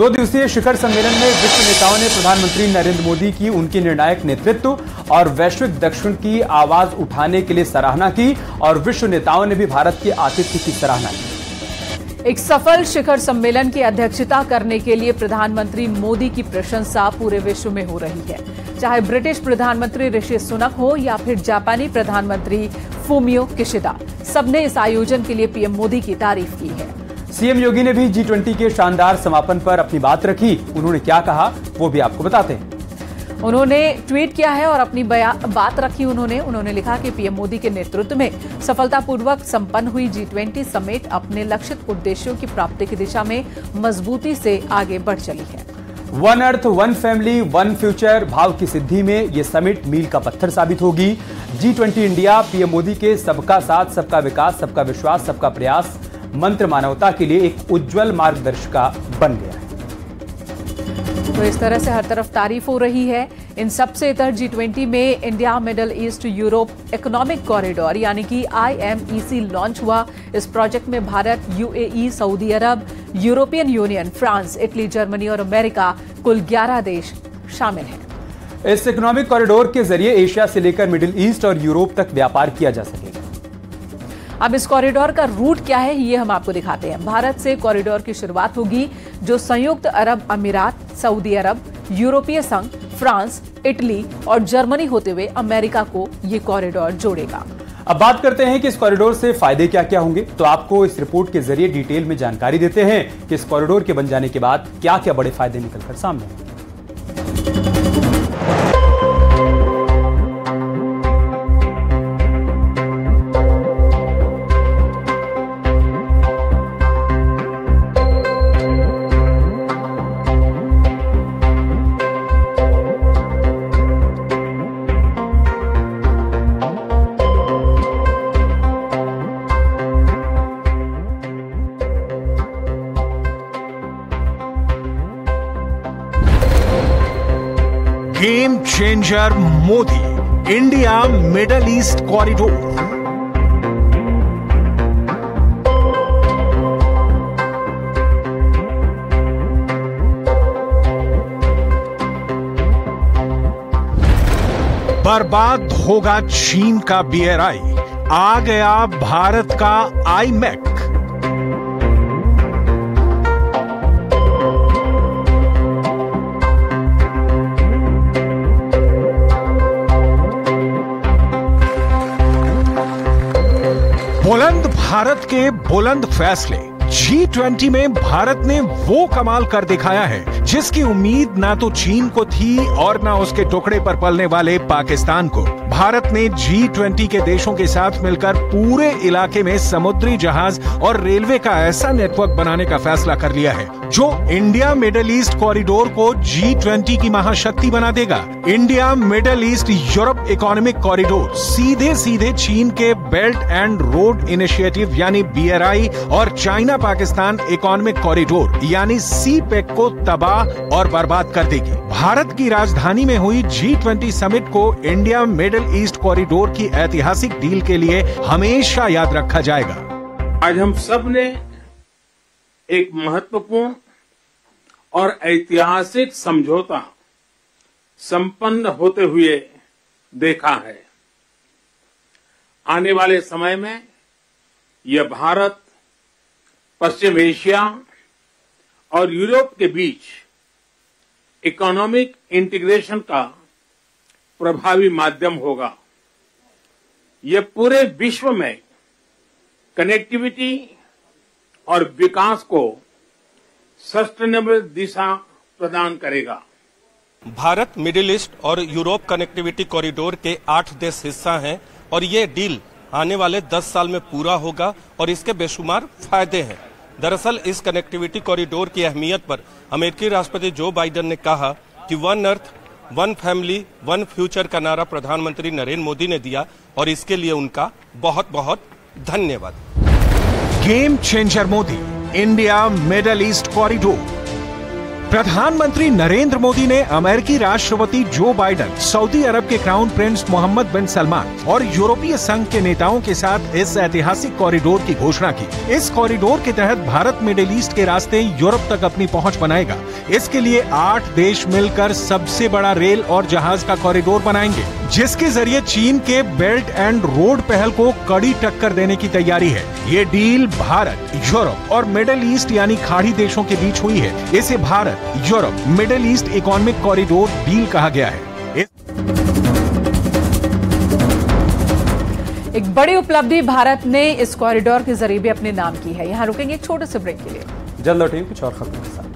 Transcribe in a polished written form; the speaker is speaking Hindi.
2 दिवसीय शिखर सम्मेलन में विश्व नेताओं ने प्रधानमंत्री नरेंद्र मोदी की उनके निर्णायक नेतृत्व और वैश्विक दक्षिण की आवाज उठाने के लिए सराहना की और विश्व नेताओं ने भी भारत के आतिथ्य की सराहना की। एक सफल शिखर सम्मेलन की अध्यक्षता करने के लिए प्रधानमंत्री मोदी की प्रशंसा पूरे विश्व में हो रही है। चाहे ब्रिटिश प्रधानमंत्री ऋषि सुनक हो या फिर जापानी प्रधानमंत्री फूमियो किशिदा, सबने इस आयोजन के लिए पीएम मोदी की तारीफ की है। सीएम योगी ने भी G20 के शानदार समापन पर अपनी बात रखी। उन्होंने क्या कहा वो भी आपको बताते हैं। उन्होंने ट्वीट किया है और अपनी बात रखी। उन्होंने लिखा कि पीएम मोदी के नेतृत्व में सफलतापूर्वक संपन्न हुई G20 समेट अपने लक्षित उद्देश्यों की प्राप्ति की दिशा में मजबूती से आगे बढ़ चली है। One earth, one family, one future भाव की सिद्धि में ये समिट मील का पत्थर साबित होगी। G20 इंडिया पीएम मोदी के सबका साथ, सबका विकास, सबका विश्वास, सबका प्रयास मंत्र मानवता के लिए एक उज्जवल मार्गदर्शिका बन गया है। तो इस तरह से हर तरफ तारीफ हो रही है। इन सबसे इतर G20 में India middle east Europe economic corridor यानी कि IMEC लॉन्च हुआ। इस प्रोजेक्ट में Bharat, UAE, Saudi Arab, European Union, France, Italy, Germany और अमेरिका कुल 11 देश शामिल हैं। इस इकोनॉमिक कॉरिडोर के जरिए एशिया से लेकर मिडिल ईस्ट और यूरोप तक व्यापार किया जा सकेगा। अब इस कॉरिडोर का रूट क्या है ये हम आपको दिखाते हैं। भारत से कॉरिडोर की शुरुआत होगी जो संयुक्त अरब अमीरात, सऊदी अरब, यूरोपीय संघ, फ्रांस, इटली और जर्मनी होते हुए अमेरिका को ये कॉरिडोर जोड़ेगा। अब बात करते हैं कि इस कॉरिडोर से फायदे क्या क्या होंगे। तो आपको इस रिपोर्ट के जरिए डिटेल में जानकारी देते हैं कि इस कॉरिडोर के बन जाने के बाद क्या क्या बड़े फायदे निकलकर सामने आएंगे। Game changer Modi, India middle east corridor. बर्बाद होगा चीन का BRI, आ गया भारत का IMEC। बुलंद भारत के बुलंद फैसले। G20 में भारत ने वो कमाल कर दिखाया है जिसकी उम्मीद ना तो चीन को थी और ना उसके टुकड़े पर पलने वाले पाकिस्तान को। भारत ने G20 के देशों के साथ मिलकर पूरे इलाके में समुद्री जहाज और रेलवे का ऐसा नेटवर्क बनाने का फैसला कर लिया है जो इंडिया मिडल ईस्ट कॉरिडोर को G20 की महाशक्ति बना देगा। India middle east Europe economic corridor सीधे सीधे चीन के बेल्ट एंड रोड इनिशिएटिव यानी BRI और चाइना पाकिस्तान इकोनॉमिक कॉरिडोर यानी CPEC को तबाह और बर्बाद कर देगी। भारत की राजधानी में हुई G20 समिट को इंडिया मिडल ईस्ट कॉरिडोर की ऐतिहासिक डील के लिए हमेशा याद रखा जाएगा। आज हम सब ने एक महत्वपूर्ण और ऐतिहासिक समझौता संपन्न होते हुए देखा है। आने वाले समय में यह भारत, पश्चिम एशिया और यूरोप के बीच इकोनॉमिक इंटीग्रेशन का प्रभावी माध्यम होगा। यह पूरे विश्व में कनेक्टिविटी और विकास को सस्टेनेबल दिशा प्रदान करेगा। भारत मिडिल ईस्ट और यूरोप कनेक्टिविटी कॉरिडोर के 8 देश हिस्सा हैं और ये डील आने वाले 10 साल में पूरा होगा और इसके बेशुमार फायदे हैं। दरअसल इस कनेक्टिविटी कॉरिडोर की अहमियत पर अमेरिकी राष्ट्रपति जो बाइडेन ने कहा कि one earth, one family, one future का नारा प्रधानमंत्री नरेंद्र मोदी ने दिया और इसके लिए उनका बहुत बहुत धन्यवाद। Game changer Modi, India middle east corridor. प्रधानमंत्री नरेंद्र मोदी ने अमेरिकी राष्ट्रपति जो बाइडेन, सऊदी अरब के क्राउन प्रिंस मोहम्मद बिन सलमान और यूरोपीय संघ के नेताओं के साथ इस ऐतिहासिक कॉरिडोर की घोषणा की। इस कॉरिडोर के तहत भारत मिडिल ईस्ट के रास्ते यूरोप तक अपनी पहुंच बनाएगा। इसके लिए 8 देश मिलकर सबसे बड़ा रेल और जहाज का कॉरिडोर बनाएंगे, जिसके जरिए चीन के बेल्ट एंड रोड पहल को कड़ी टक्कर देने की तैयारी है। ये डील भारत, यूरोप और मिडिल ईस्ट यानी खाड़ी देशों के बीच हुई है। इसे Bharat Europe middle east economic corridor deal कहा गया है। एक बड़ी उपलब्धि भारत ने इस कॉरिडोर के जरिए भी अपने नाम की है। यहां रुकेंगे एक छोटे से ब्रेक के लिए। जल्द लौटेंगे कुछ और खबरों के साथ।